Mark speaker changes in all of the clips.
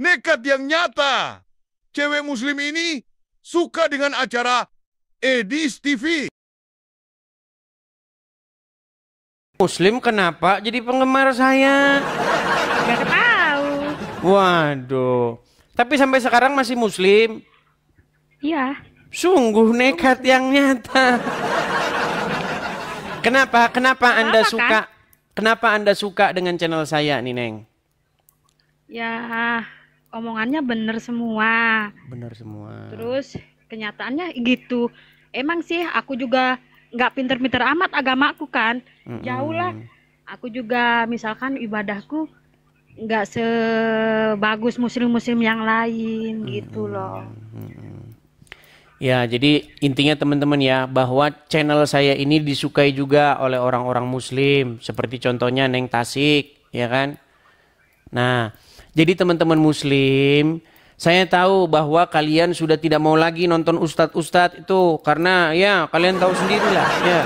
Speaker 1: nekat yang nyata. Cewek muslim ini suka dengan acara Edis TV.
Speaker 2: Muslim kenapa jadi penggemar saya?
Speaker 3: Gak tahu.
Speaker 2: Waduh. Tapi sampai sekarang masih muslim.
Speaker 3: Iya.
Speaker 2: Sungguh nekat yang nyata. Kenapa? Kenapa Anda
Speaker 3: Apa,
Speaker 2: suka? Kenapa Anda suka dengan channel saya nih, Neng?
Speaker 3: Ya, omongannya bener semua.
Speaker 2: Benar semua.
Speaker 3: Terus kenyataannya gitu. Emang sih aku juga nggak pinter-pinter amat agamaku kan. Jauh lah. Aku juga misalkan ibadahku nggak sebagus muslim-muslim yang lain gitu loh.
Speaker 2: Ya, jadi intinya teman-teman ya, bahwa channel saya ini disukai juga oleh orang-orang muslim. Seperti contohnya Neng Tasik, ya kan? Nah, jadi teman-teman muslim, saya tahu bahwa kalian sudah tidak mau lagi nonton ustadz-ustadz itu. Karena ya, kalian tahu sendirilah ya.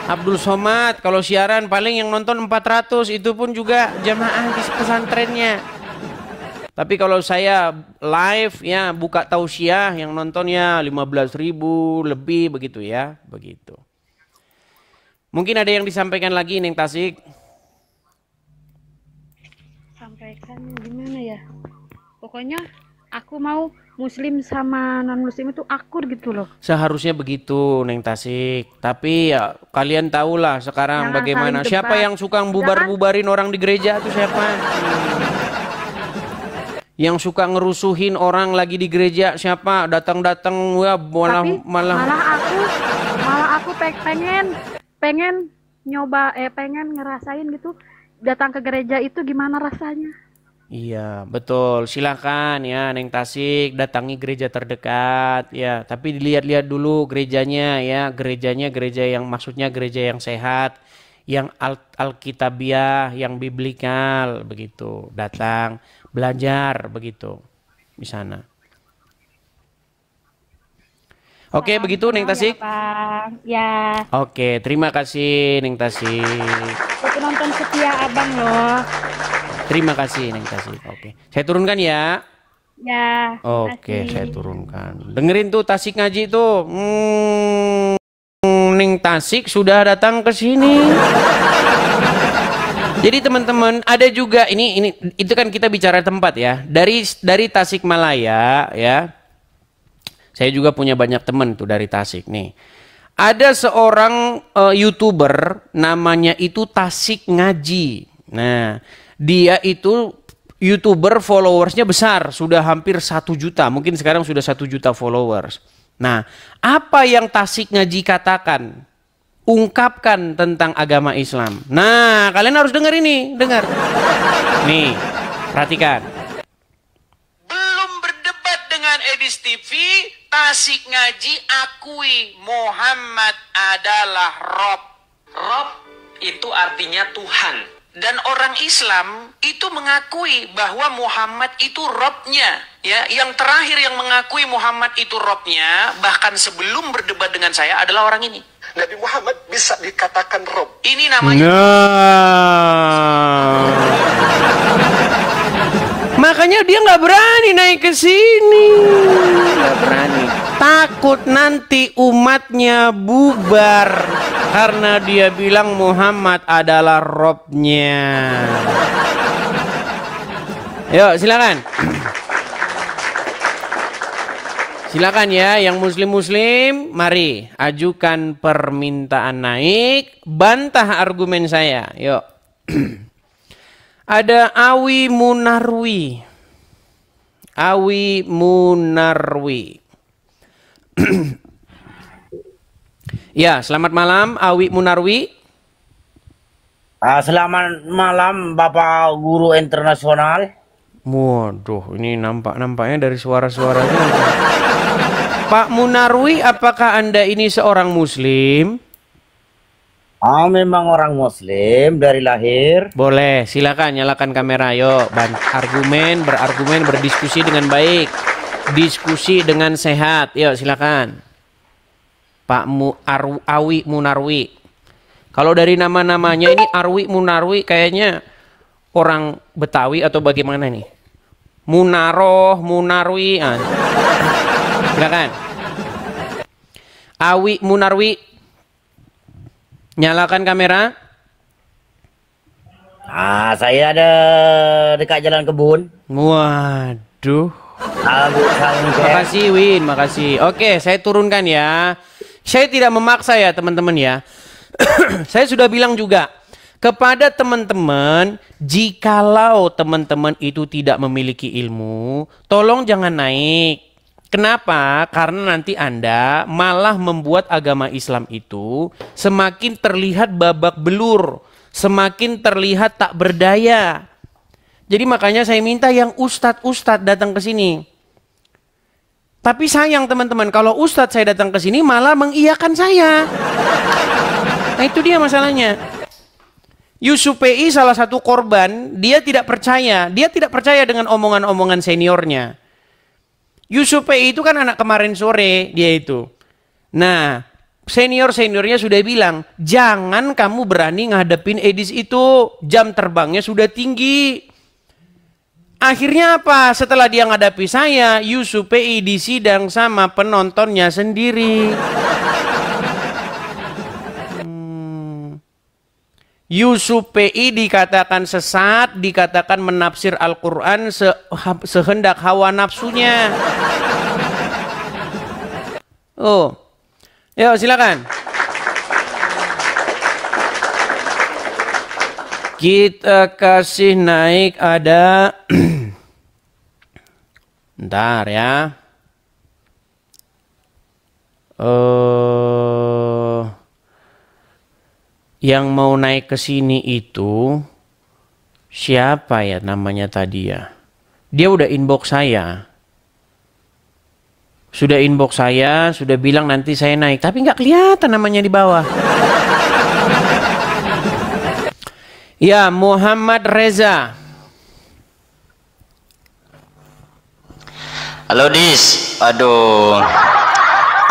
Speaker 2: Abdul Somad kalau siaran paling yang nonton 400, itu pun juga jamaah di pesantrennya. Tapi kalau saya live ya buka tausiah yang nontonnya 15.000 lebih begitu ya, begitu. Mungkin ada yang disampaikan lagi Neng Tasik?
Speaker 3: Sampaikan gimana ya? Pokoknya aku mau muslim sama non muslim itu akur gitu loh.
Speaker 2: Seharusnya begitu Neng Tasik. Tapi ya kalian tahulah sekarang
Speaker 3: Jangan
Speaker 2: bagaimana.
Speaker 3: saling
Speaker 2: Siapa
Speaker 3: debat.
Speaker 2: yang suka bubar-bubarin orang di gereja itu siapa? Yang suka ngerusuhin orang lagi di gereja siapa? Datang-datang ya
Speaker 3: Tapi
Speaker 2: malah
Speaker 3: malah aku pengen nyoba pengen ngerasain gitu datang ke gereja itu gimana rasanya.
Speaker 2: iya, betul. Silakan ya Neng Tasik datangi gereja terdekat ya, tapi dilihat-lihat dulu gerejanya ya, gerejanya gereja yang maksudnya gereja yang sehat, yang alkitabiah, yang biblikal begitu. Datang belajar begitu di sana. Oke, begitu Neng Tasik.
Speaker 3: Ya, Bang. Ya,
Speaker 2: Oke, terima kasih Neng Tasik.
Speaker 3: aku nonton setia Abang loh.
Speaker 2: Terima kasih Neng Tasik. Oke, saya turunkan ya.
Speaker 3: Ya,
Speaker 2: Oke,
Speaker 3: makasih.
Speaker 2: saya turunkan. Dengerin tuh Tasik ngaji tuh. Neng Tasik sudah datang ke sini. Jadi teman-teman, ada juga ini itu kan kita bicara tempat ya. Dari Tasikmalaya ya. Saya juga punya banyak teman tuh dari Tasik nih. Ada seorang YouTuber namanya itu Tasik Ngaji. Nah, dia itu YouTuber followersnya besar, sudah hampir 1 juta. Mungkin sekarang sudah 1 juta followers. Nah, apa yang Tasik Ngaji katakan? Ungkapkan tentang agama Islam. Nah, kalian harus dengar ini, dengar. Nih, perhatikan. Belum berdebat dengan Edis TV, Tasik Ngaji akui Muhammad adalah Rob.
Speaker 4: Rob itu artinya Tuhan. Dan orang Islam itu mengakui bahwa Muhammad itu Robnya. Ya, yang terakhir yang mengakui Muhammad itu Robnya, bahkan sebelum berdebat dengan saya adalah orang ini.
Speaker 5: Nabi Muhammad bisa dikatakan Rob.
Speaker 4: Ini namanya
Speaker 2: Makanya dia nggak berani naik ke sini, nggak berani. Takut nanti umatnya bubar karena dia bilang Muhammad adalah Robnya. Yuk silakan. Silakan ya, yang muslim-muslim, mari ajukan permintaan naik, bantah argumen saya. Yuk. Ada Awi Munarwi. Awi Munarwi. Ya, selamat malam Awi Munarwi.
Speaker 6: Selamat malam Bapak Guru Internasional.
Speaker 2: Waduh, ini nampaknya dari suara-suaranya. Pak Munarwi, apakah Anda ini seorang muslim?
Speaker 6: Memang orang muslim dari lahir.
Speaker 2: Boleh, silakan nyalakan kamera. Yuk, berargumen, berdiskusi dengan baik. Diskusi dengan sehat. Yuk, silakan. Pak Awi Munarwi. Kalau dari nama-namanya ini Arwi Munarwi kayaknya orang Betawi atau bagaimana nih? Munaroh, Munarwi. Silakan. Awi Munarwi. Nyalakan kamera.
Speaker 6: Saya ada dekat jalan kebun.
Speaker 2: Waduh.
Speaker 6: Makasih.
Speaker 2: Makasih Win, makasih. Oke, saya turunkan ya. Saya tidak memaksa ya teman-teman ya. Saya sudah bilang juga kepada teman-teman, jikalau teman-teman itu tidak memiliki ilmu, tolong jangan naik. Kenapa? Karena nanti Anda malah membuat agama Islam itu semakin terlihat babak belur, semakin terlihat tak berdaya. Jadi makanya saya minta yang ustadz-ustadz datang ke sini. Tapi sayang teman-teman, kalau ustadz saya datang ke sini malah mengiyakan saya. Nah itu dia masalahnya. Yusuf PI salah satu korban, dia tidak percaya dengan omongan-omongan seniornya. Yusuf PI itu kan anak kemarin sore dia itu. Nah, seniornya sudah bilang, jangan kamu berani ngadepin Edis itu, jam terbangnya sudah tinggi. Akhirnya apa? Setelah dia ngadapi saya, Yusuf PI disidang sama penontonnya sendiri. Yusuf PI dikatakan sesat, dikatakan menafsir Al-Quran sehendak hawa nafsunya. Oh, yuk silakan. Kita kasih naik ada, ntar ya. Yang mau naik ke sini itu siapa ya namanya tadi ya? Dia udah inbox saya. Sudah inbox saya, sudah bilang nanti saya naik, tapi nggak kelihatan namanya di bawah. Ya, Muhammad Reza.
Speaker 7: Halo Dis, aduh,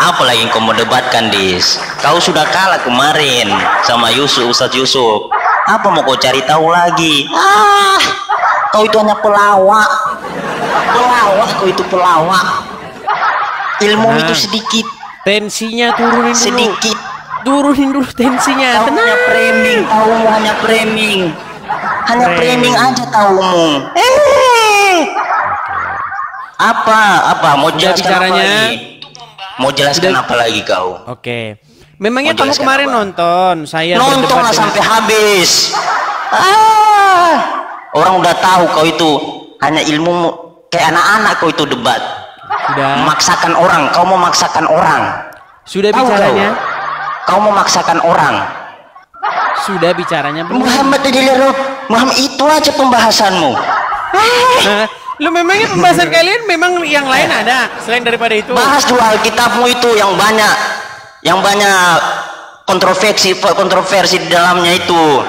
Speaker 7: apa lagi yang kau mau debatkan Dis? Kau sudah kalah kemarin sama Ustadz Yusuf. Apa mau kau cari tahu lagi? Kau itu hanya pelawak. Kau itu pelawak. Ilmu itu sedikit.
Speaker 2: Tensinya turunin dulu.
Speaker 7: Sedikit.
Speaker 2: Turunin dulu tensinya.
Speaker 7: Kau hanya framing, taumu hanya framing. Hanya framing aja taumu. Apa? Mau jelaskan
Speaker 2: bicaranya?
Speaker 7: apa lagi? Mau jelaskan apa lagi kau?
Speaker 2: Oke. Memangnya kamu kemarin nonton saya
Speaker 7: nonton lah sampai habis. Orang udah tahu kau itu hanya ilmu kayak anak-anak kau itu debat.
Speaker 2: Sudah.
Speaker 7: Memaksakan orang, kau mau memaksakan orang.
Speaker 2: Sudah
Speaker 7: Tahu
Speaker 2: bicaranya?
Speaker 7: Kau mau memaksakan orang.
Speaker 2: Sudah bicaranya belum?
Speaker 7: Muhammad itu aja pembahasanmu.
Speaker 2: Nah, lu memangnya pembahasan kalian memang yang lain ada selain daripada itu?
Speaker 7: Bahas dulu Alkitabmu itu yang banyak kontroversi di dalamnya itu.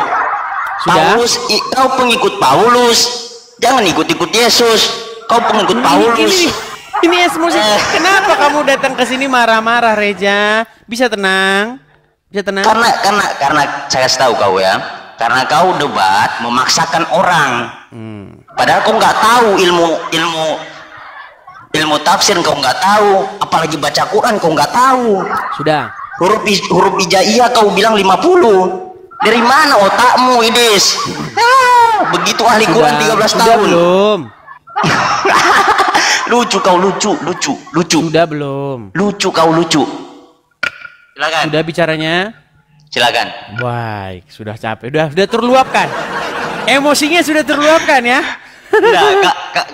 Speaker 2: Sudah?
Speaker 7: Paulus, kau pengikut Paulus, jangan ikut-ikut Yesus. Kau pengikut Paulus.
Speaker 2: Ini emosi. Kenapa kamu datang ke sini marah-marah, Reja? Bisa tenang? Bisa tenang?
Speaker 7: Karena saya kasih tahu kau ya. Karena kau debat memaksakan orang. Padahal kau nggak tahu ilmu tafsir, kau nggak tahu. Apalagi baca Quran kau nggak tahu.
Speaker 2: Sudah.
Speaker 7: Huruf hijaiyah kau bilang 50. Dari mana otakmu, Idis? Begitu ahli Quran 13 tahun.
Speaker 2: Belum.
Speaker 7: Lucu kau, lucu.
Speaker 2: Sudah belum?
Speaker 7: Lucu kau, lucu. Silakan.
Speaker 2: Sudah bicaranya?
Speaker 7: Silakan.
Speaker 2: Baik, sudah capek. Sudah terluapkan. Emosinya sudah terluapkan ya.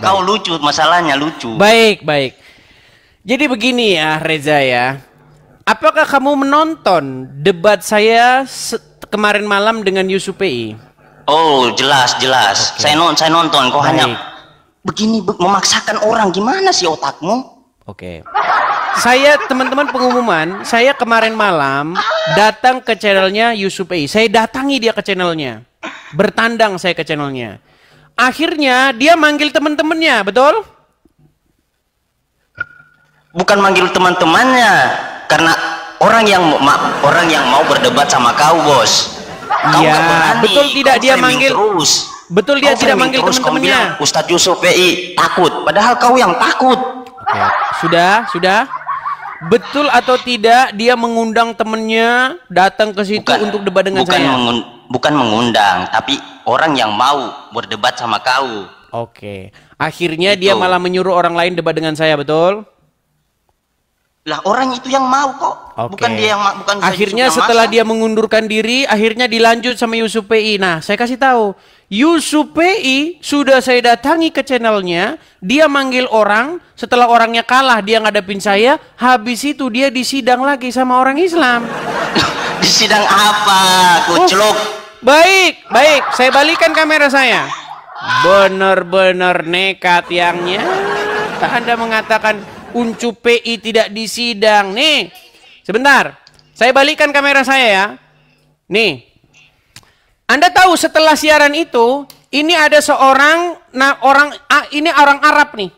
Speaker 7: Kau lucu, masalahnya lucu.
Speaker 2: Baik. Jadi begini ya, Reza ya. Apakah kamu menonton debat saya kemarin malam dengan Yusuf PI?
Speaker 7: Oh, jelas. Okay. Saya nonton. Kau hanya begini memaksakan orang, gimana sih otakmu?
Speaker 2: Oke. Saya teman-teman pengumuman, saya kemarin malam datang ke channelnya Yusuf PI. Saya datangi dia ke channelnya. Bertandang saya ke channelnya. Akhirnya dia manggil teman-temannya, betul?
Speaker 7: Bukan manggil teman-temannya, karena orang yang mau berdebat sama kau, bos. Kau
Speaker 2: iya,
Speaker 7: berani,
Speaker 2: betul tidak dia manggil?
Speaker 7: Terus.
Speaker 2: Betul dia
Speaker 7: Kau
Speaker 2: tidak
Speaker 7: framing
Speaker 2: manggil
Speaker 7: terus, kau
Speaker 2: teman-temannya.
Speaker 7: bilang, Ustadz Yusuf PI takut, padahal kau yang takut.
Speaker 2: Oke. Sudah. Betul atau tidak dia mengundang temennya datang ke situ untuk debat dengan saya?
Speaker 7: Bukan mengundang, tapi orang yang mau berdebat sama kau.
Speaker 2: Oke. Akhirnya dia malah menyuruh orang lain debat dengan saya, betul?
Speaker 7: Lah orang itu yang mau kok.
Speaker 2: Oke.
Speaker 7: Bukan dia yang bukan
Speaker 2: akhirnya setelah dia mengundurkan diri, akhirnya dilanjut sama Yusuf PI. Nah, saya kasih tahu, Yusuf PI sudah saya datangi ke channelnya, dia manggil orang, setelah orangnya kalah dia ngadepin saya, habis itu dia disidang lagi sama orang Islam.
Speaker 7: Disidang apa? Kucluk.
Speaker 2: Baik, saya balikan kamera saya. Benar-benar nekat yang nyata Anda mengatakan Uncu PI tidak disidang. Nih, sebentar. Saya balikan kamera saya ya. Nih. Anda tahu setelah siaran itu, ini ada seorang ini orang Arab nih.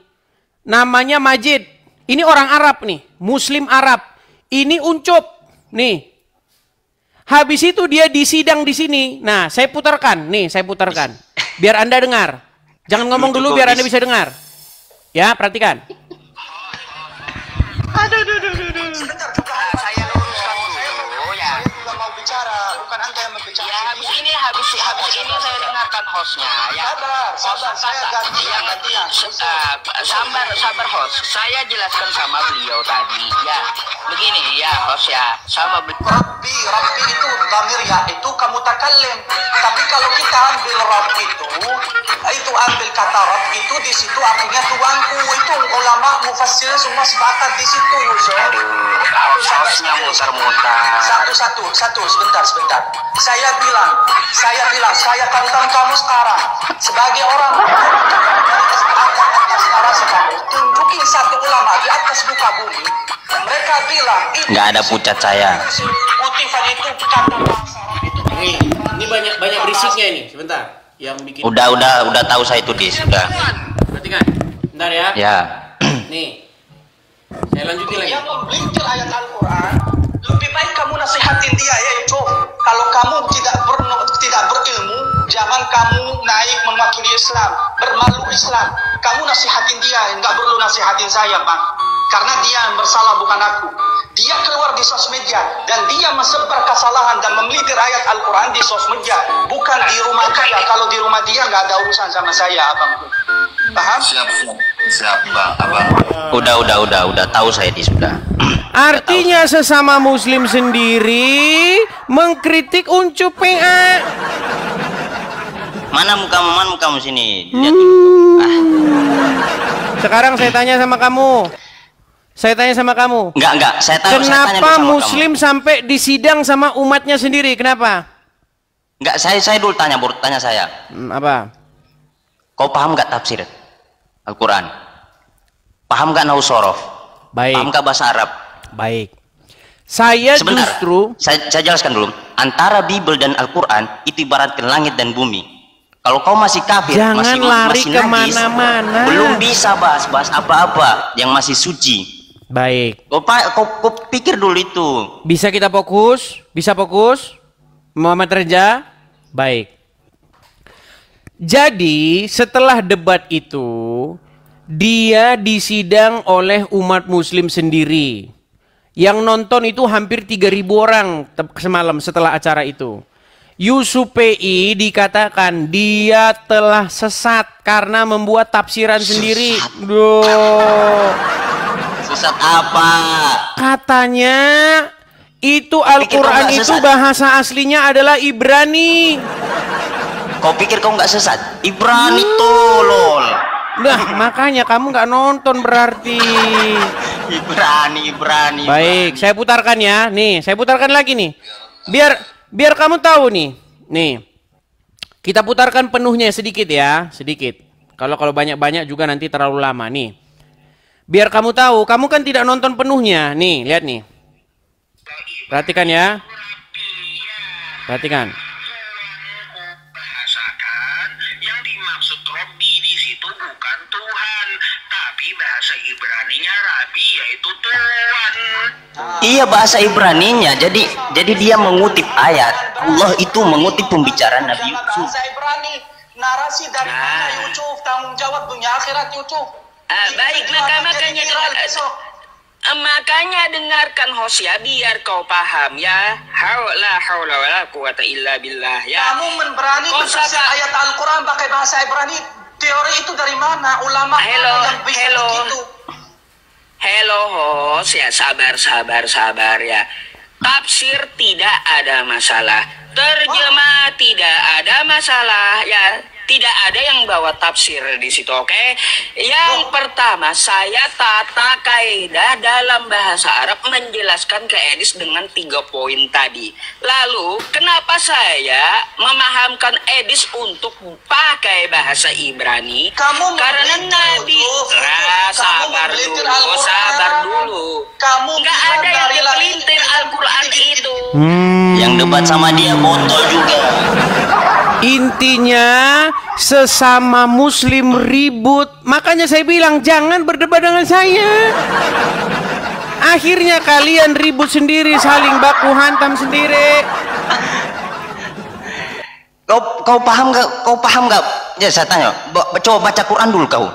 Speaker 2: Namanya Majid. Ini orang Arab nih, Muslim Arab. Ini Uncup. Nih. Habis itu dia disidang di sini. Nah, saya putarkan. Nih, saya putarkan. Biar Anda dengar. Jangan ngomong dulu biar Anda bisa dengar. Ya, perhatikan.
Speaker 5: Sebentar juga saya luruskan dulu ya. Saya juga mau bicara, bukan Anda yang berbicara.
Speaker 4: Ya, habis ini saya dengarkan hostnya. Ya.
Speaker 5: Sabar, saya ganti yang gantian.
Speaker 4: Sabar host. Saya jelaskan sama beliau tadi. Ya, begini ya host ya. Sama beliau.
Speaker 5: Rabbi itu dhamir ya, itu kamu takallim. Tapi kalau kita ambil Rabb itu ambil kata Rabb itu di situ artinya tuanku. Itu ulama mufassir semua sepakat di situ, Yusuf.
Speaker 4: Hostnya muter-muter.
Speaker 5: Satu, sebentar. Saya bilang, saya tantang kamu sekarang sebagai orang sekarang tunjukin satu ulama di atas muka bumi. Mereka bilang
Speaker 7: Nggak ada pucat saya.
Speaker 5: Kutipan itu kata
Speaker 2: Ini banyak berisiknya ini. Sebentar. Yang bikin.
Speaker 7: Udah tahu saya itu dis. Udah.
Speaker 2: Perhatikan. Bentar ya.
Speaker 7: Ya.
Speaker 2: Nih. Saya lanjutin lagi.
Speaker 5: yang membelintir ayat Al-Quran, lebih baik kamu nasihatin dia, yaitu kalau kamu tidak berilmu, jangan kamu naik mewakili Islam, bermalu Islam. Kamu nasihatin dia, nggak perlu nasihatin saya, Pak. Karena dia yang bersalah, bukan aku. Dia keluar di sosmednya dan dia mensebar kesalahan dan memelintir ayat Al-Quran di sosmednya, bukan di rumah dia. Kalau di rumah dia nggak ada urusan sama saya, abang. Paham?
Speaker 7: Siap, Bang. Abang. Udah tahu saya dis sudah.
Speaker 2: Artinya sesama muslim sendiri mengkritik Uncup PA.
Speaker 7: Mana mukamu sini? Lihat dulu.
Speaker 2: Sekarang saya tanya sama kamu.
Speaker 7: Enggak. Saya tahu.
Speaker 2: Kenapa muslim sampai disidang sama umatnya sendiri? Kenapa?
Speaker 7: Enggak, saya dulu tanya saya.
Speaker 2: Apa?
Speaker 7: Kau paham enggak tafsir Al-Quran? Paham enggak nahwu shorof?
Speaker 2: Baik.
Speaker 7: Paham enggak bahasa Arab?
Speaker 2: Baik. Saya
Speaker 7: Sebentar,
Speaker 2: justru
Speaker 7: saya jelaskan dulu. Antara Bible dan Al-Quran itu ibaratkan langit dan bumi. Kalau kau masih kafir,
Speaker 2: jangan
Speaker 7: masih
Speaker 2: lari
Speaker 7: najis,
Speaker 2: kemana-mana.
Speaker 7: belum bisa bahas apa-apa yang masih suci.
Speaker 2: Baik.
Speaker 7: Kau pikir dulu itu.
Speaker 2: Bisa kita fokus? Bisa fokus? Muhammad Reza? Baik. Jadi setelah debat itu, dia disidang oleh umat muslim sendiri. Yang nonton itu hampir 3.000 orang semalam setelah acara itu. Yusuf PI dikatakan dia telah sesat karena membuat tafsiran sendiri.
Speaker 7: Sesat apa?
Speaker 2: Katanya itu Al-Quran itu bahasa aslinya adalah Ibrani.
Speaker 7: Kau pikir kau nggak sesat? Ibrani tolol.
Speaker 2: Nah, makanya kamu nggak nonton berarti.
Speaker 7: Ibrani.
Speaker 2: Baik, saya putarkan ya. Nih, saya putarkan lagi nih. Biar kamu tahu nih. Nih. Kita putarkan penuhnya sedikit ya, sedikit. Kalau banyak-banyak juga nanti terlalu lama nih. Biar kamu tahu, kamu kan tidak nonton penuhnya. Nih, lihat nih. Perhatikan ya. Perhatikan.
Speaker 4: Yang dimaksud Robbi di situ bukan Tuhan, tapi bahasa Ibraninya Rabi, yaitu Tuhan.
Speaker 7: Iya, bahasa Ibraninya. Jadi dia mengutip ayat. Allah itu mengutip pembicaraan Nabi Yusuf.
Speaker 5: Bahasa Ibrani. Narasi dari mana Yusuf? Tanggung jawab dunia akhirat Yusuf.
Speaker 4: Baik, makanya makanya dengarkan Hosea biar kau paham ya. La haula wala quwata illa billah ya.
Speaker 5: Kamu berani menafsir ayat Al-Quran pakai bahasa Ibrani. Teori itu dari mana? Ulama yang bisa begitu?
Speaker 4: Hello Hos, ya sabar ya. Tafsir tidak ada masalah. Terjemah tidak ada masalah ya. Tidak ada yang bawa tafsir di situ, oke? Yang pertama, saya tata kaidah dalam bahasa Arab menjelaskan ke Edis dengan 3 poin tadi. Lalu, kenapa saya memahamkan Edis untuk pakai bahasa Ibrani? Karena Nabi... sabar dulu. Nggak ada yang dipelintir Al-Quran itu.
Speaker 7: Yang debat sama dia botol juga.
Speaker 2: Intinya sesama muslim ribut. Makanya saya bilang jangan berdebat dengan saya. Akhirnya kalian ribut sendiri, saling baku hantam sendiri.
Speaker 7: Kau paham gak? Ya saya tanya, coba baca Quran dulu kau.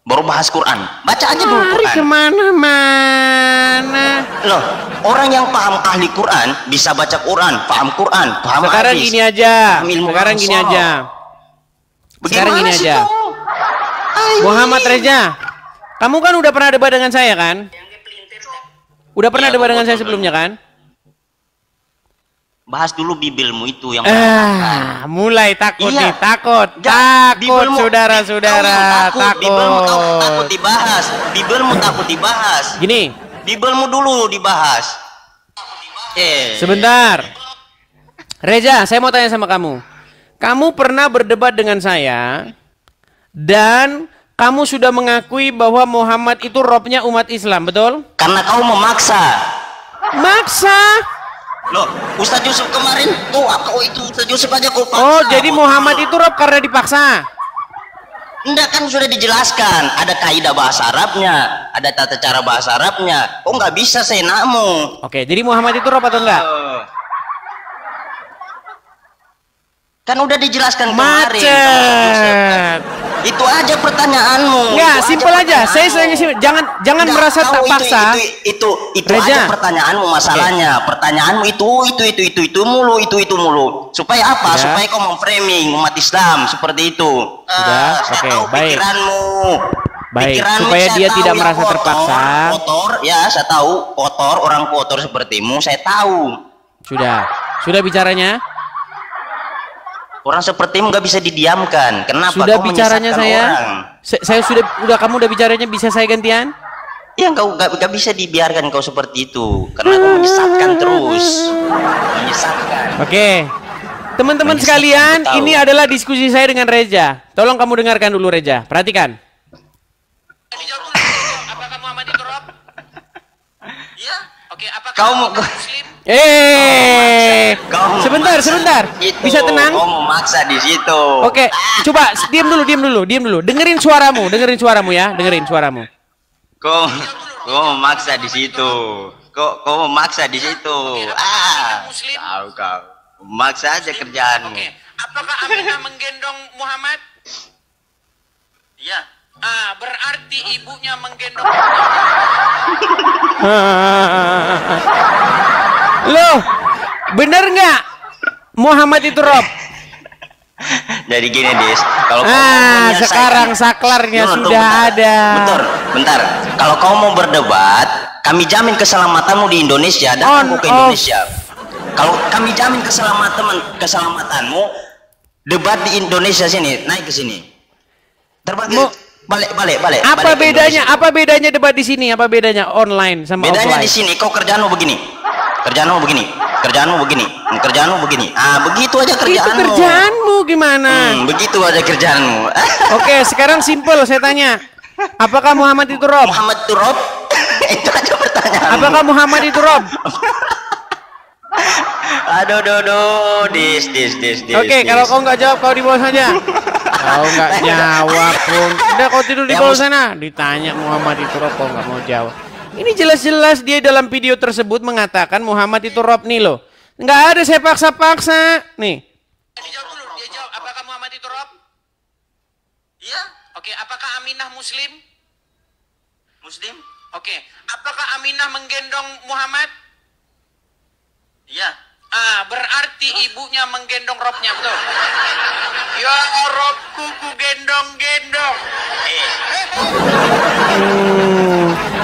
Speaker 7: Baru bahas Quran. Baca aja dulu
Speaker 2: Mari
Speaker 7: Quran.
Speaker 2: kemana-mana.
Speaker 7: Loh, orang yang paham ahli Quran bisa baca Quran, paham
Speaker 2: Sekarang
Speaker 7: hadis.
Speaker 2: gini aja.
Speaker 7: paham ilmu
Speaker 2: Sekarang gini
Speaker 7: rasul.
Speaker 2: aja. Sekarang gini
Speaker 7: Bagaimana sih
Speaker 2: aja.
Speaker 7: kau?
Speaker 2: Muhammad Reza, kamu kan udah pernah debat dengan saya kan? Udah pernah debat dengan saya sebelumnya kan?
Speaker 7: Bahas dulu Bibelmu itu yang
Speaker 2: Mulai takut
Speaker 7: Iya.
Speaker 2: nih, takut
Speaker 7: Bibelmu-
Speaker 2: saudara-saudara,
Speaker 7: Bibelmu takut
Speaker 2: takut.
Speaker 7: dibahas. Bibelmu takut dibahas.
Speaker 2: Gini,
Speaker 7: Bibelmu dulu dibahas.
Speaker 2: sebentar. Reza, saya mau tanya sama kamu. Kamu pernah berdebat dengan saya dan kamu sudah mengakui bahwa Muhammad itu robnya umat Islam, betul?
Speaker 7: Karena kau memaksa.
Speaker 2: Maksa.
Speaker 7: Loh, Ustaz Yusuf kemarin kau itu Ustaz Yusuf aja kau paksa.
Speaker 2: Oh, jadi Muhammad itu rob karena dipaksa.
Speaker 7: Enggak, kan sudah dijelaskan. Ada kaidah bahasa Arabnya, ada tata cara bahasa Arabnya. Kok nggak bisa seenakmu?
Speaker 2: Oke, jadi Muhammad itu rob atau enggak?
Speaker 7: Kan udah dijelaskan kemarin.
Speaker 2: Macet.
Speaker 7: Itu aja pertanyaanmu.
Speaker 2: Enggak,
Speaker 7: Itu
Speaker 2: simpel aja. Saya
Speaker 7: pertanyaanmu.
Speaker 2: jangan
Speaker 7: Enggak,
Speaker 2: merasa
Speaker 7: kau
Speaker 2: tak paksa.
Speaker 7: Itu
Speaker 2: Reza.
Speaker 7: aja pertanyaanmu masalahnya. Pertanyaanmu itu mulu. Supaya apa?
Speaker 2: Sudah.
Speaker 7: Supaya kau memframing umat Islam seperti itu.
Speaker 2: Sudah,
Speaker 7: Saya
Speaker 2: oke,
Speaker 7: tahu
Speaker 2: baik.
Speaker 7: pikiranmu.
Speaker 2: Baik,
Speaker 7: Pikiranmu
Speaker 2: supaya
Speaker 7: saya
Speaker 2: dia
Speaker 7: tahu
Speaker 2: tidak
Speaker 7: yang
Speaker 2: merasa terpaksa.
Speaker 7: Kotor, ya saya tahu. Kotor, orang kotor sepertimu, saya tahu.
Speaker 2: Sudah bicaranya?
Speaker 7: Orang sepertimu nggak bisa didiamkan. Kenapa?
Speaker 2: Sudah
Speaker 7: Kau
Speaker 2: bicaranya
Speaker 7: menyesatkan
Speaker 2: saya?
Speaker 7: orang.
Speaker 2: Saya kamu udah bicaranya, bisa saya gantian?
Speaker 7: Ya kau nggak bisa dibiarkan kau seperti itu. Karena kau menyesatkan terus. Menyesatkan.
Speaker 2: Oke. Teman-teman
Speaker 7: Menyesatkan,
Speaker 2: sekalian,
Speaker 7: tahu.
Speaker 2: ini adalah diskusi saya dengan Reza. Tolong kamu dengarkan dulu Reza. Perhatikan.
Speaker 4: Apakah Muhammad itu rob? Ya. Oke, apakah
Speaker 7: Kau mau
Speaker 4: Muslim?
Speaker 7: Kau
Speaker 2: Sebentar.
Speaker 7: itu.
Speaker 2: Bisa tenang?
Speaker 7: Kau memaksa di situ.
Speaker 2: Oke, coba diam dulu. Dengerin suaramu ya, dengerin suaramu.
Speaker 7: Kau memaksa di situ. Kau memaksa di situ.
Speaker 4: Muslim?
Speaker 7: Tahu kau. Memaksa aja kerjaanmu.
Speaker 4: Oke. Apakah Aminah menggendong Muhammad? Ya. Berarti ibunya menggendong.
Speaker 2: Loh, bener nggak Muhammad itu rob?
Speaker 7: Jadi gini, Dis. Kalau kau mau menyelesaikan-
Speaker 2: Sekarang saklarnya
Speaker 7: Tunggu,
Speaker 2: sudah
Speaker 7: bentar.
Speaker 2: ada.
Speaker 7: Bentar. Kalau kau mau berdebat, kami jamin keselamatanmu di Indonesia. Datang
Speaker 2: On,
Speaker 7: ke
Speaker 2: off.
Speaker 7: Indonesia. Kalau kami jamin keselamatanmu, debat di Indonesia sini, naik ke sini. Terbagi balik.
Speaker 2: Apa
Speaker 7: balik ke
Speaker 2: bedanya?
Speaker 7: Indonesia.
Speaker 2: Apa bedanya debat di sini? Apa bedanya online sama
Speaker 7: Bedanya
Speaker 2: offline?
Speaker 7: di sini, kau kerjaanmu begini. Kerjaanmu begini. Begitu aja
Speaker 2: Itu
Speaker 7: kerjaanmu.
Speaker 2: kerjaanmu gimana?
Speaker 7: Begitu aja kerjaanmu.
Speaker 2: Oke, sekarang simpel saya tanya. Apakah Muhammad itu rob?
Speaker 7: Muhammad itu rob? Itu aja pertanyaan.
Speaker 2: Apakah Muhammad itu rob?
Speaker 7: Aduh, dis.
Speaker 2: Oke, kalau kau nggak jawab, kau di bawah saja. Kau nggak jawab pun. Udah kau tidur di
Speaker 7: Ya,
Speaker 2: bawah sana. Ditanya Muhammad itu rob, kau nggak mau jawab. Ini jelas-jelas dia dalam video tersebut mengatakan Muhammad itu rob nih loh. Nggak ada saya paksa-paksa. Nih.
Speaker 4: Dia jawab. Apakah Muhammad itu rob? Oke, apakah Aminah Muslim?
Speaker 7: Muslim?
Speaker 4: Oke, apakah Aminah menggendong Muhammad?
Speaker 7: Iya.
Speaker 4: Berarti ibunya menggendong robnya, betul? Ya robku ku gendong-gendong.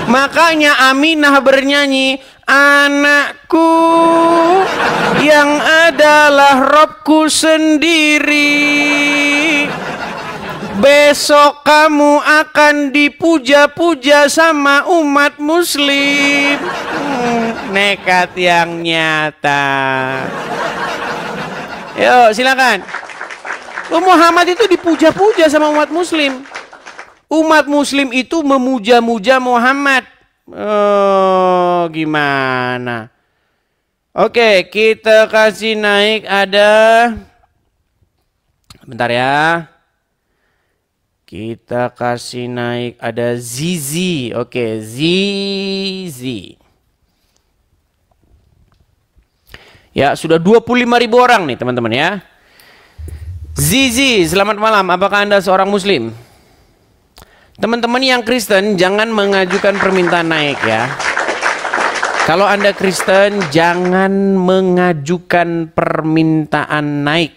Speaker 2: Makanya Aminah bernyanyi, anakku yang adalah Robku sendiri, besok kamu akan dipuja-puja sama umat muslim. Nekat yang nyata. Yuk silakan. Muhammad itu dipuja-puja sama umat muslim. Umat muslim itu memuja-muja Muhammad. Oh, gimana? Oke, kita kasih naik ada. Bentar ya. Kita kasih naik ada Zizi. Oke, Zizi. Ya, sudah 25.000 orang nih teman-teman ya. Zizi, selamat malam. Apakah Anda seorang muslim? Teman-teman yang Kristen jangan mengajukan permintaan naik ya. Kalau Anda Kristen jangan mengajukan permintaan naik.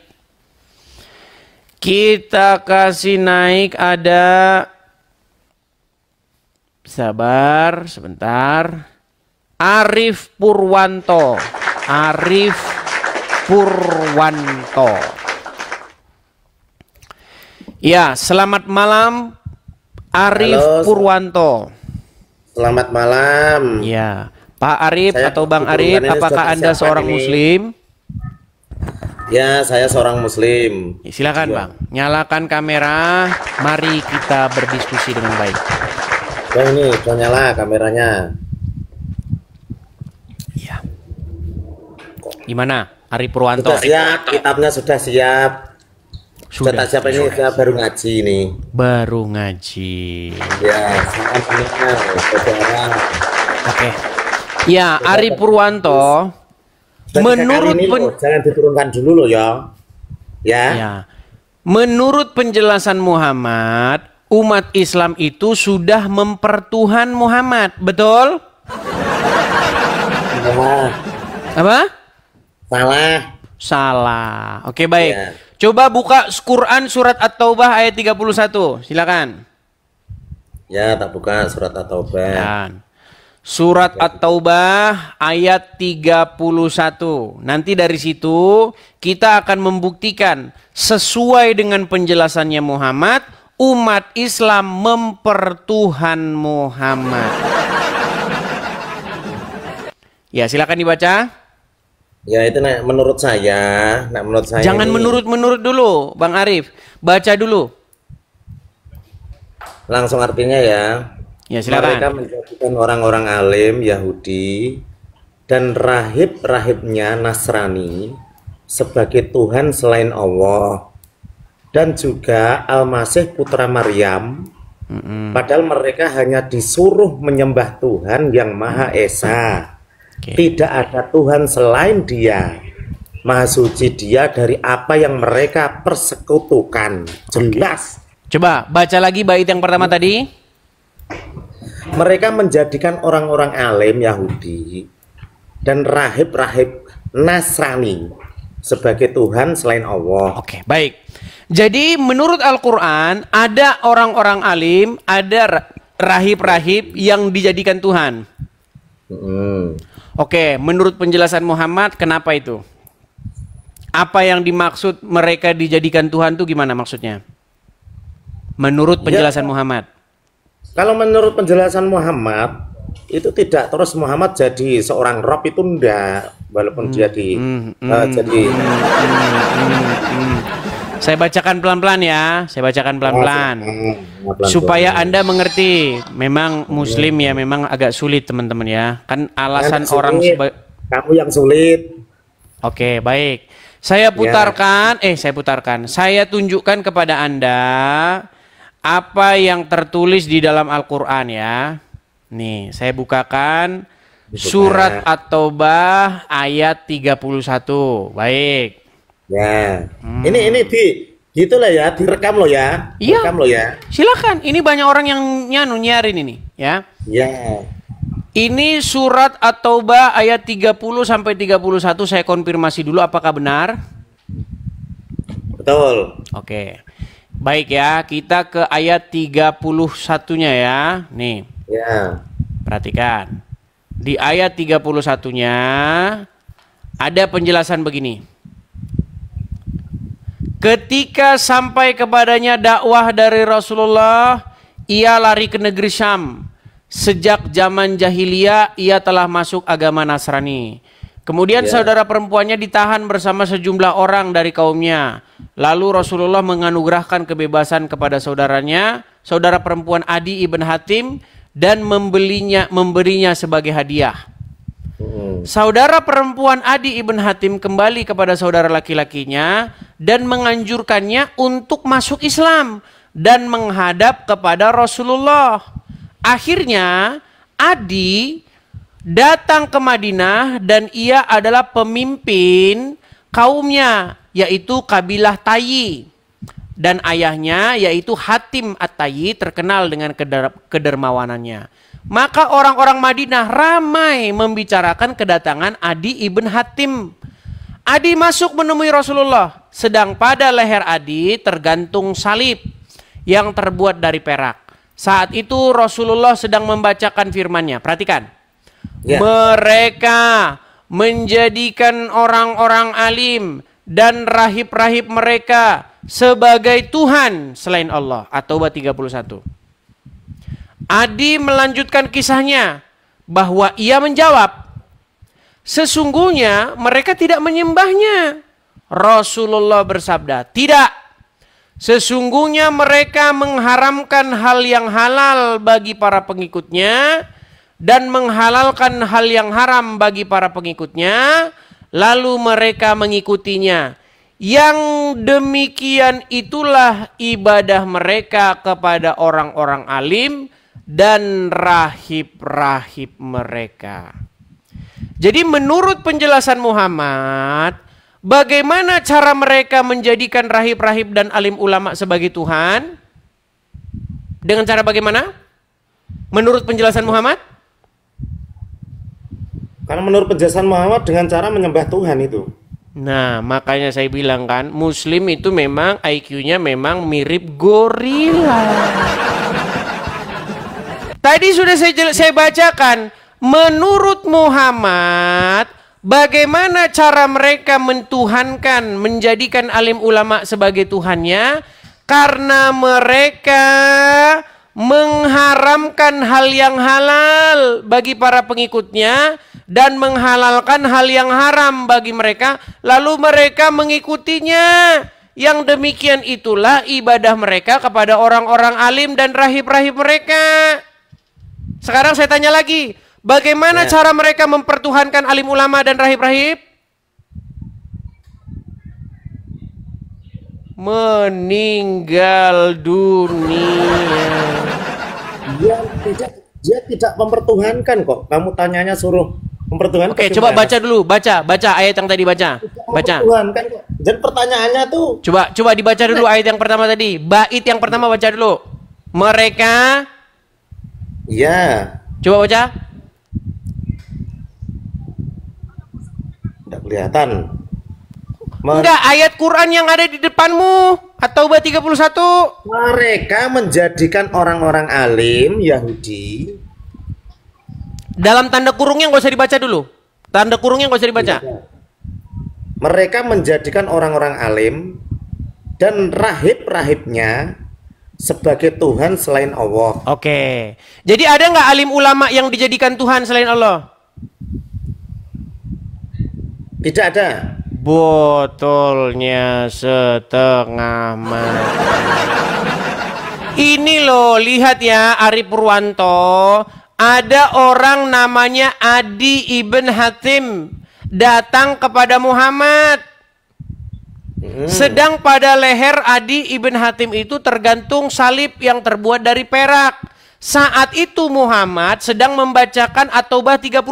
Speaker 2: Kita kasih naik ada. Sabar sebentar. Arif Purwanto. Arif Purwanto. Ya, selamat malam Arif
Speaker 8: Halo,
Speaker 2: Purwanto.
Speaker 8: Selamat malam.
Speaker 2: Ya, Pak Arif
Speaker 8: Saya
Speaker 2: atau Bang Arif,
Speaker 8: ini
Speaker 2: apakah
Speaker 8: sudah
Speaker 2: Anda
Speaker 8: persiapan
Speaker 2: seorang
Speaker 8: ini.
Speaker 2: muslim?
Speaker 8: Ya, saya seorang muslim.
Speaker 2: Ya, silakan
Speaker 8: Iya.
Speaker 2: Bang, nyalakan kamera, mari kita berdiskusi dengan baik.
Speaker 8: Oh ini, sudah nyala kameranya.
Speaker 2: Iya. Gimana, Arif Purwanto?
Speaker 8: Sudah siap, kitabnya sudah siap. Sudah siap ini, saya baru ngaji ini.
Speaker 2: Baru ngaji.
Speaker 8: Ya, salam kenal, saudara.
Speaker 2: Oke. Ya, Arif Purwanto, menurut
Speaker 8: ini loh, jangan diturunkan dulu loh ya.
Speaker 2: Ya, menurut penjelasan Muhammad, umat Islam itu sudah mempertuhan Muhammad, betul?
Speaker 8: Salah.
Speaker 2: Apa?
Speaker 8: Salah.
Speaker 2: Salah. Oke, baik.
Speaker 8: Ya.
Speaker 2: Coba buka Quran surat At-Taubah ayat 31. Silakan.
Speaker 8: Ya, tak buka surat At-Taubah.
Speaker 2: Dan surat At-Taubah ayat 31. Nanti dari situ kita akan membuktikan sesuai dengan penjelasannya Muhammad, umat Islam mempertuhan Muhammad. Ya, silakan dibaca.
Speaker 8: Ya, itu menurut saya. Menurut saya
Speaker 2: Jangan
Speaker 8: ini
Speaker 2: menurut dulu, Bang Arif. Baca dulu.
Speaker 8: langsung artinya ya.
Speaker 2: Ya, silakan.
Speaker 8: Mereka menjadikan orang-orang alim Yahudi dan rahib-rahibnya Nasrani sebagai Tuhan selain Allah, dan juga Al-Masih putra Maryam, padahal mereka hanya disuruh menyembah Tuhan yang Maha Esa. Tidak ada Tuhan selain Dia. Maha suci Dia dari apa yang mereka persekutukan. Jelas.
Speaker 2: Coba baca lagi bait yang pertama tadi.
Speaker 8: Mereka menjadikan orang-orang alim Yahudi dan rahib-rahib Nasrani sebagai Tuhan selain Allah.
Speaker 2: Oke, baik. Jadi menurut Al-Quran ada orang-orang alim, ada rahib-rahib yang dijadikan Tuhan. Oke, menurut penjelasan Muhammad, kenapa itu? Apa yang dimaksud mereka dijadikan Tuhan itu gimana maksudnya? Menurut penjelasan Muhammad.
Speaker 8: Kalau menurut penjelasan Muhammad, itu tidak terus Muhammad jadi seorang rob, itu enggak, walaupun dia jadi.
Speaker 2: Saya bacakan pelan-pelan ya, saya bacakan pelan-pelan supaya Anda mengerti. Memang Muslim ya, memang agak sulit teman-teman ya. Kan alasan orang
Speaker 8: kamu yang sulit.
Speaker 2: Oke, baik. Saya putarkan, saya tunjukkan kepada Anda apa yang tertulis di dalam Al-Quran ya. Nih, saya bukakan surat At-Taubah ayat 31. Baik.
Speaker 8: Ya. Ini Gitulah ya, direkam lo ya.
Speaker 2: Iya.
Speaker 8: Direkam lo ya.
Speaker 2: Silakan. Ini banyak orang yang nyarin ini, ya.
Speaker 8: Ya.
Speaker 2: Ini surat At-Taubah ayat 30 sampai 31, saya konfirmasi dulu apakah benar?
Speaker 8: Betul.
Speaker 2: Oke. Baik ya, kita ke ayat 31-nya ya. Nih.
Speaker 8: Ya.
Speaker 2: Perhatikan. Di ayat 31-nya ada penjelasan begini. Ketika sampai kepadanya dakwah dari Rasulullah, ia lari ke negeri Syam. Sejak zaman jahiliyah ia telah masuk agama Nasrani. Kemudian saudara perempuannya ditahan bersama sejumlah orang dari kaumnya. Lalu Rasulullah menganugerahkan kebebasan kepada saudaranya, saudara perempuan Adi ibn Hatim, dan memberinya sebagai hadiah. Saudara perempuan Adi ibn Hatim kembali kepada saudara laki-lakinya dan menganjurkannya untuk masuk Islam dan menghadap kepada Rasulullah. Akhirnya Adi datang ke Madinah dan ia adalah pemimpin kaumnya, yaitu kabilah Tayyi. Dan ayahnya yaitu Hatim At-Tayyi terkenal dengan kedermawanannya. Maka orang-orang Madinah ramai membicarakan kedatangan Adi ibn Hatim. Adi masuk menemui Rasulullah, sedang pada leher Adi tergantung salib yang terbuat dari perak. Saat itu Rasulullah sedang membacakan firman-Nya. Perhatikan. Mereka menjadikan orang-orang alim dan rahib-rahib mereka sebagai Tuhan selain Allah. At-Taubah 31. Adi melanjutkan kisahnya bahwa ia menjawab, sesungguhnya mereka tidak menyembahnya. Rasulullah bersabda, tidak. Sesungguhnya mereka mengharamkan hal yang halal bagi para pengikutnya dan menghalalkan hal yang haram bagi para pengikutnya, lalu mereka mengikutinya. Yang demikian itulah ibadah mereka kepada orang-orang alim dan rahib-rahib mereka. Jadi menurut penjelasan Muhammad, bagaimana cara mereka menjadikan rahib-rahib dan alim ulama sebagai Tuhan? Dengan cara bagaimana? Menurut penjelasan Muhammad?
Speaker 8: Karena menurut penjelasan Muhammad dengan cara menyembah Tuhan itu.
Speaker 2: Nah, makanya saya bilang kan, Muslim itu memang IQ-nya memang mirip gorila. Tadi sudah saya bacakan, menurut Muhammad, bagaimana cara mereka mentuhankan, menjadikan alim ulama sebagai Tuhannya? Karena mereka mengharamkan hal yang halal bagi para pengikutnya dan menghalalkan hal yang haram bagi mereka, lalu mereka mengikutinya. Yang demikian itulah ibadah mereka kepada orang-orang alim dan rahib-rahib mereka. Sekarang saya tanya lagi, bagaimana cara mereka mempertuhankan alim ulama dan rahib-rahib? Meninggal dunia.
Speaker 8: Dia tidak mempertuhankan kok. Kamu tanyanya suruh mempertuhankan.
Speaker 2: Oke, coba baca dulu, baca ayat yang tadi baca. Baca.
Speaker 8: Mempertuhankan kok. Dan pertanyaannya tuh.
Speaker 2: Coba dibaca dulu ayat yang pertama tadi. Bait yang pertama baca dulu. Mereka.
Speaker 8: Ya.
Speaker 2: Coba baca.
Speaker 8: Tidak kelihatan.
Speaker 2: Enggak, ayat Quran yang ada di depanmu. At-Taubah 31.
Speaker 8: Mereka menjadikan orang-orang alim Yahudi.
Speaker 2: Dalam tanda kurungnya nggak usah dibaca dulu. Tanda kurungnya nggak usah dibaca.
Speaker 8: Mereka menjadikan orang-orang alim dan rahib-rahibnya sebagai Tuhan selain Allah.
Speaker 2: Oke. Jadi ada nggak alim ulama yang dijadikan Tuhan selain Allah?
Speaker 8: Tidak ada.
Speaker 2: Botolnya setengah mati. Ini loh, lihat ya Ari Purwanto. Ada orang namanya Adi ibn Hatim datang kepada Muhammad. Sedang pada leher Adi ibn Hatim itu tergantung salib yang terbuat dari perak. Saat itu Muhammad sedang membacakan At-Taubah 31.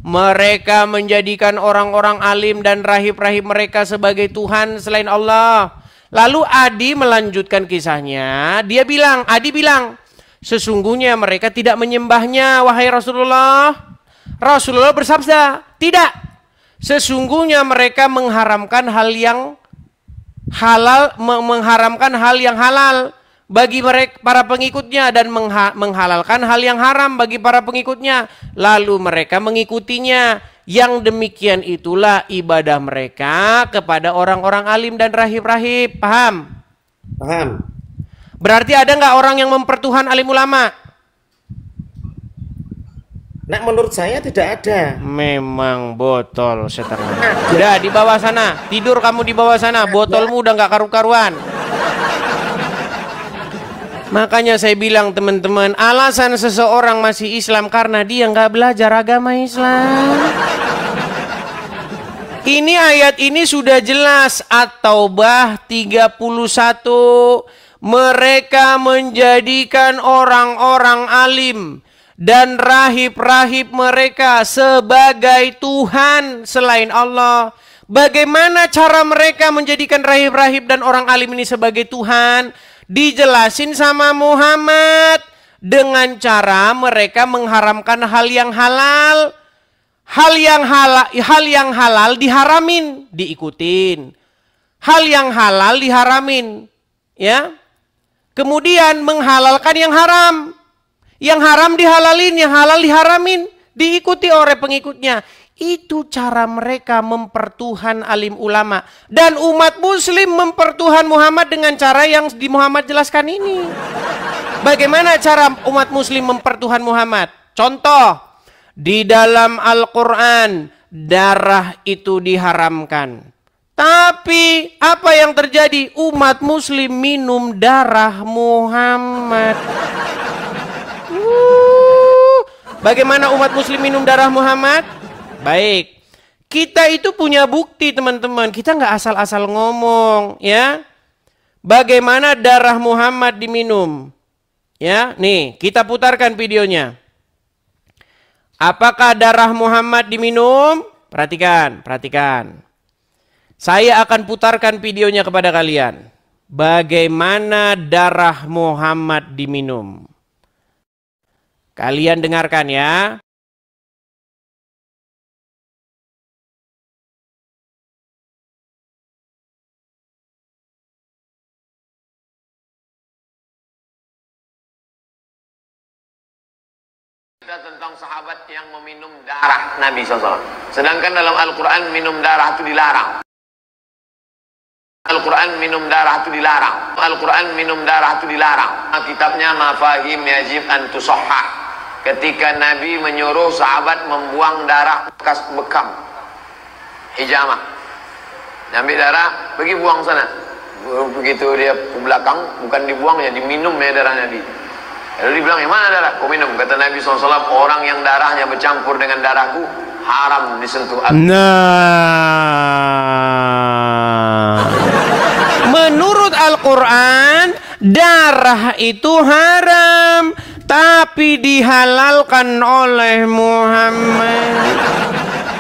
Speaker 2: Mereka menjadikan orang-orang alim dan rahib-rahib mereka sebagai Tuhan selain Allah. Lalu Adi melanjutkan kisahnya. Adi bilang, sesungguhnya mereka tidak menyembahnya, wahai Rasulullah. Rasulullah bersabda, tidak. Sesungguhnya mereka mengharamkan hal yang halal, bagi mereka para pengikutnya dan menghalalkan hal yang haram bagi para pengikutnya. Lalu mereka mengikutinya. Yang demikian itulah ibadah mereka kepada orang-orang alim dan rahib-rahib. Paham?
Speaker 8: Paham.
Speaker 2: Berarti ada nggak orang yang mempertuhan alim ulama?
Speaker 8: Nah, menurut saya tidak ada.
Speaker 2: Memang botol setengah. Udah di bawah sana, tidur kamu di bawah sana. Botolmu udah nggak karu-karuan. Makanya saya bilang teman-teman, alasan seseorang masih Islam karena dia nggak belajar agama Islam. Ini ayat ini sudah jelas. At-Taubah 31. Mereka menjadikan orang-orang alim dan rahib-rahib mereka sebagai Tuhan selain Allah. Bagaimana cara mereka menjadikan rahib-rahib dan orang alim ini sebagai Tuhan? Dijelasin sama Muhammad dengan cara mereka mengharamkan hal yang halal. Hal yang halal diharamin, diikutin. Hal yang halal diharamin, ya. Kemudian menghalalkan yang haram. Yang haram dihalalin, yang halal diharamin, diikuti oleh pengikutnya. Itu cara mereka mempertuhan alim ulama. Dan umat muslim mempertuhan Muhammad dengan cara yang di Muhammad jelaskan ini. Bagaimana cara umat muslim mempertuhan Muhammad? Contoh, di dalam Al-Quran darah itu diharamkan. Tapi apa yang terjadi? Umat muslim minum darah Muhammad. Bagaimana umat muslim minum darah Muhammad? Baik, kita itu punya bukti teman-teman. Kita nggak asal-asal ngomong, ya. Bagaimana darah Muhammad diminum? Ya, nih kita putarkan videonya. Apakah darah Muhammad diminum? Perhatikan, perhatikan. Saya akan putarkan videonya kepada kalian. Bagaimana darah Muhammad diminum? Kalian dengarkan ya.
Speaker 9: Tentang sahabat yang meminum darah Nabi SAW. Sedangkan dalam Al-Quran minum darah itu dilarang. Al-Quran minum darah itu dilarang. Al-Quran minum darah itu dilarang. Kitabnya Mafahim Yajib an Tusahhah. Ketika Nabi menyuruh sahabat membuang darah bekas bekam hijamah. Ambil darah, pergi buang sana. Begitu dia ke belakang, bukan dibuang ya, diminum ya darah Nabi. Lalu dibilang, yang mana darah? Kau minum. Kata Nabi SAW, orang yang darahnya bercampur dengan darahku haram disentuh aku.
Speaker 2: Nah, menurut Al-Quran darah itu haram, tapi dihalalkan oleh Muhammad.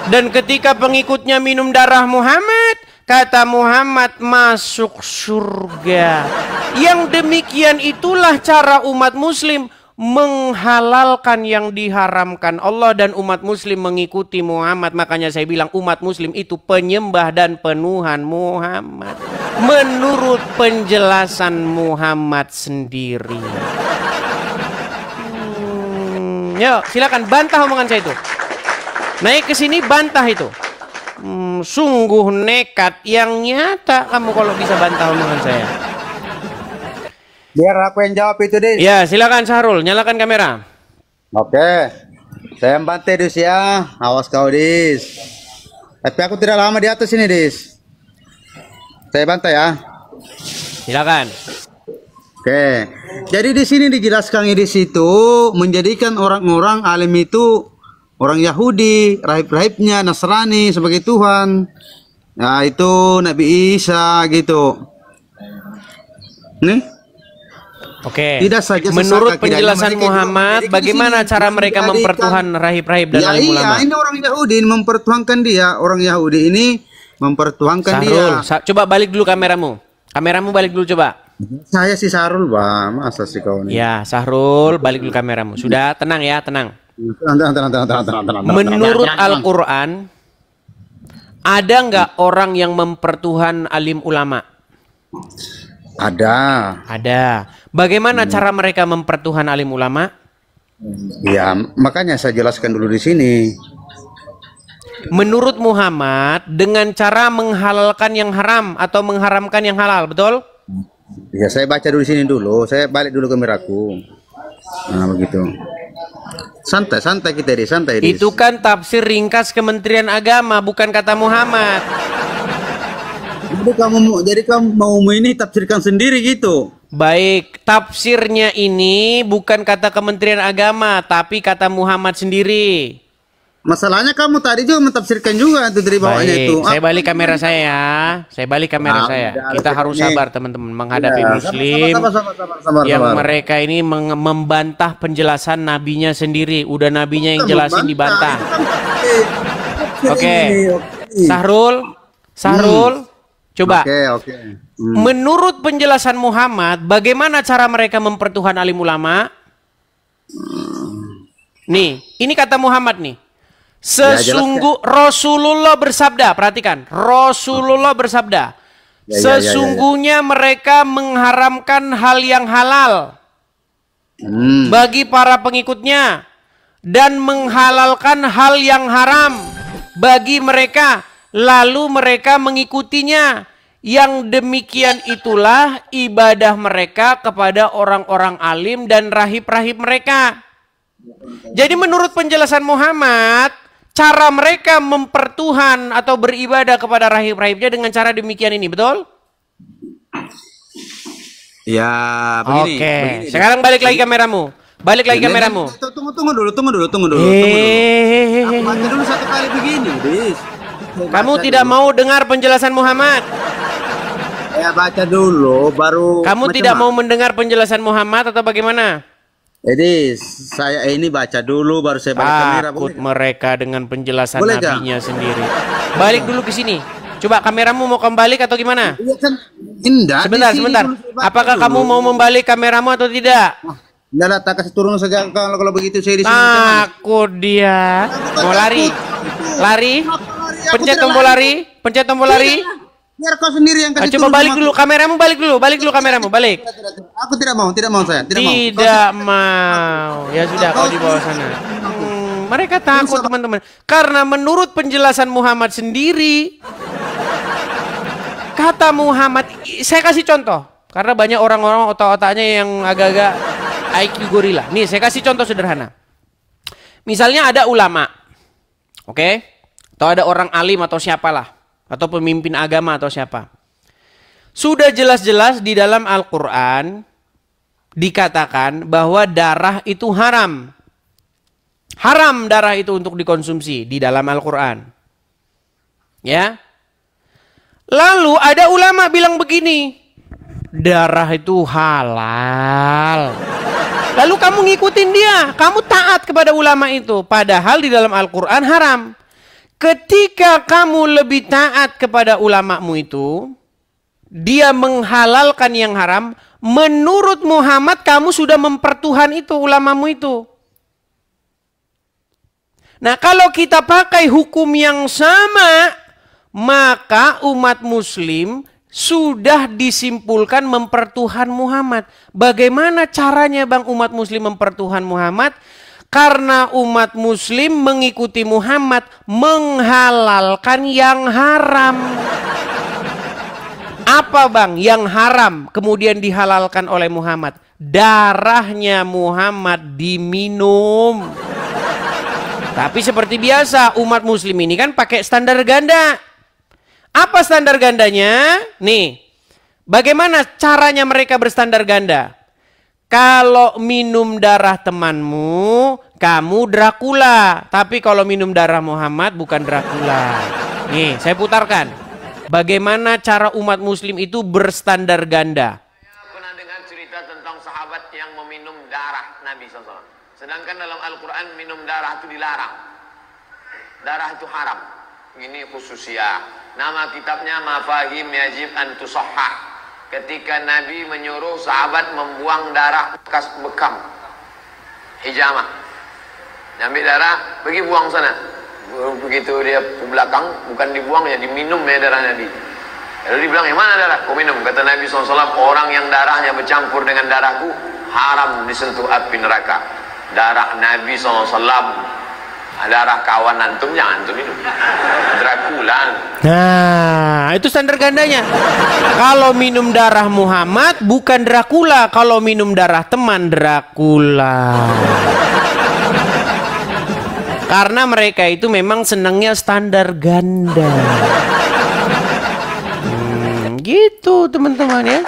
Speaker 2: Dan ketika pengikutnya minum darah Muhammad, kata Muhammad masuk surga. Yang demikian itulah cara umat muslim menghalalkan yang diharamkan Allah, dan umat muslim mengikuti Muhammad. Makanya saya bilang umat muslim itu penyembah dan penuhan Muhammad menurut penjelasan Muhammad sendiri. Yuk silakan bantah omongan saya itu. Naik ke sini bantah itu. Sungguh nekat yang nyata kamu kalau bisa bantah omongan saya.
Speaker 10: Biar aku yang jawab itu, Dis.
Speaker 2: Ya, silakan Syahrul, nyalakan kamera.
Speaker 10: Oke. Saya bantai, Dis ya. Awas kau, Dis. Tapi aku tidak lama di atas ini, Dis. Saya bantai ya.
Speaker 2: Silakan.
Speaker 10: Oke. Jadi di sini dijelaskan di situ menjadikan orang-orang alim itu orang Yahudi, rahib-rahibnya, Nasrani sebagai Tuhan. Nah, itu Nabi Isa gitu. Nih.
Speaker 2: Oke.
Speaker 10: Tidak saja
Speaker 2: menurut penjelasan Muhammad, bagaimana cara mereka mempertuhan rahib-rahib dan alim ulama?
Speaker 10: Iya, ini orang Yahudi mempertuhankan dia. Orang Yahudi ini mempertuhankan
Speaker 2: Syahrul,
Speaker 10: dia.
Speaker 2: coba balik dulu kameramu. Kameramu balik dulu coba.
Speaker 10: Saya si Sarul, Bang. Masa sih kau nih?
Speaker 2: Ya, Sahrul, balik dulu kameramu. Sudah, tenang ya, tenang.
Speaker 10: Tenang.
Speaker 2: Menurut Al-Quran, ada nggak orang yang mempertuhan alim ulama?
Speaker 10: Ada.
Speaker 2: Ada. Bagaimana cara mereka mempertuhan alim ulama?
Speaker 10: Ya, makanya saya jelaskan dulu di sini.
Speaker 2: Menurut Muhammad, dengan cara menghalalkan yang haram atau mengharamkan yang halal, betul?
Speaker 10: Ya, saya baca dulu di sini dulu. Saya balik dulu ke kameraku. Nah, begitu. Santai kita di santai.
Speaker 2: Itu kan tafsir ringkas Kementerian Agama, bukan kata Muhammad.
Speaker 10: Jadi kamu mau ini tafsirkan sendiri gitu.
Speaker 2: Baik, tafsirnya ini bukan kata Kementerian Agama, tapi kata Muhammad sendiri.
Speaker 10: Masalahnya kamu tadi juga mentafsirkan juga itu dari bawahnya itu.
Speaker 2: Saya balik kamera saya ya. Saya balik kamera saya. Kita harus sabar teman-teman menghadapi Muslim yang mereka ini membantah penjelasan nabinya sendiri. Udah nabinya yang jelasin dibantah. Oke. Sahrul, coba.
Speaker 10: Oke.
Speaker 2: Menurut penjelasan Muhammad, bagaimana cara mereka mempertuhan alim ulama? Nih, ini kata Muhammad nih. Sesungguh Rasulullah bersabda, perhatikan, Rasulullah bersabda, sesungguhnya mereka mengharamkan hal yang halal bagi para pengikutnya dan menghalalkan hal yang haram bagi mereka, lalu mereka mengikutinya. Yang demikian itulah ibadah mereka kepada orang-orang alim dan rahib-rahib mereka. Jadi menurut penjelasan Muhammad, cara mereka mempertuhan atau beribadah kepada rahib-rahibnya dengan cara demikian ini, betul?
Speaker 10: Ya, begini.
Speaker 2: Oke, sekarang balik lagi kameramu. Balik lagi kameramu.
Speaker 10: Tunggu dulu. Aku baca dulu satu kali begini, Dis.
Speaker 2: Kamu tidak mau dengar penjelasan Muhammad?
Speaker 10: Saya baca dulu, baru.
Speaker 2: Kamu tidak mau mendengar penjelasan Muhammad atau bagaimana?
Speaker 10: Jadi saya ini baca dulu baru saya balik kamera.
Speaker 2: Takut mereka dengan penjelasan nabinya sendiri. Balik dulu ke sini. Coba kameramu mau kembali atau gimana?
Speaker 10: Iya kan, indah.
Speaker 2: Sebentar. Apakah kamu mau membalik kameramu atau tidak?
Speaker 10: Enggak lah, tak kasih turun saja kalau begitu saya di sini.
Speaker 2: Takut dia. Mau lari? Pencet tombol lari.
Speaker 10: Biar kau sendiri yang kasih
Speaker 2: coba balik dulu kameramu, balik dulu kameramu, balik.
Speaker 10: Aku tidak mau saya.
Speaker 2: Tidak mau. Ya sudah, kau di bawah sana. Mereka takut teman-teman. Karena menurut penjelasan Muhammad sendiri, kata Muhammad, saya kasih contoh. Karena banyak orang-orang otak-otaknya yang agak-agak IQ gorila. Nih, saya kasih contoh sederhana. Misalnya ada ulama, oke? Atau ada orang alim atau siapalah. Atau pemimpin agama atau siapa. Sudah jelas-jelas di dalam Al-Quran dikatakan bahwa darah itu haram. Haram darah itu untuk dikonsumsi di dalam Al-Quran. Ya. Lalu ada ulama bilang begini, darah itu halal. Lalu kamu ngikutin dia, kamu taat kepada ulama itu. Padahal di dalam Al-Quran haram. Ketika kamu lebih taat kepada ulamamu itu, dia menghalalkan yang haram, menurut Muhammad kamu sudah mempertuhan itu ulamamu itu. Nah, kalau kita pakai hukum yang sama, maka umat muslim sudah disimpulkan mempertuhan Muhammad. Bagaimana caranya Bang umat muslim mempertuhan Muhammad? Karena umat muslim mengikuti Muhammad menghalalkan yang haram. Apa Bang yang haram kemudian dihalalkan oleh Muhammad? Darahnya Muhammad diminum. Tapi seperti biasa umat muslim ini kan pakai standar ganda. Apa standar gandanya? Nih, bagaimana caranya mereka berstandar ganda? Kalau minum darah temanmu, kamu Dracula. Tapi kalau minum darah Muhammad, bukan Dracula. Nih, saya putarkan. Bagaimana cara umat muslim itu berstandar ganda?
Speaker 9: Saya pernah dengar cerita tentang sahabat yang meminum darah Nabi SAW. Sedangkan dalam Al-Quran minum darah itu dilarang. Darah itu haram. Ini khususnya. Nama kitabnya Mafahim Yajib an Tusahhah. ketika Nabi menyuruh sahabat membuang darah bekas bekam hijamah. Ambil darah, pergi buang sana. Begitu dia ke belakang, bukan dibuang ya, diminum ya darah Nabi. Lalu dibilang, yang mana darah? Kau minum. Kata Nabi SAW, orang yang darahnya bercampur dengan darahku haram disentuh api neraka. Darah Nabi SAW, darah kawan antum jangan antum minum. Dracula.
Speaker 2: Nah, itu standar gandanya. Kalau minum darah Muhammad bukan Dracula, kalau minum darah teman Dracula. Karena mereka itu memang senangnya standar ganda. Gitu teman-teman ya.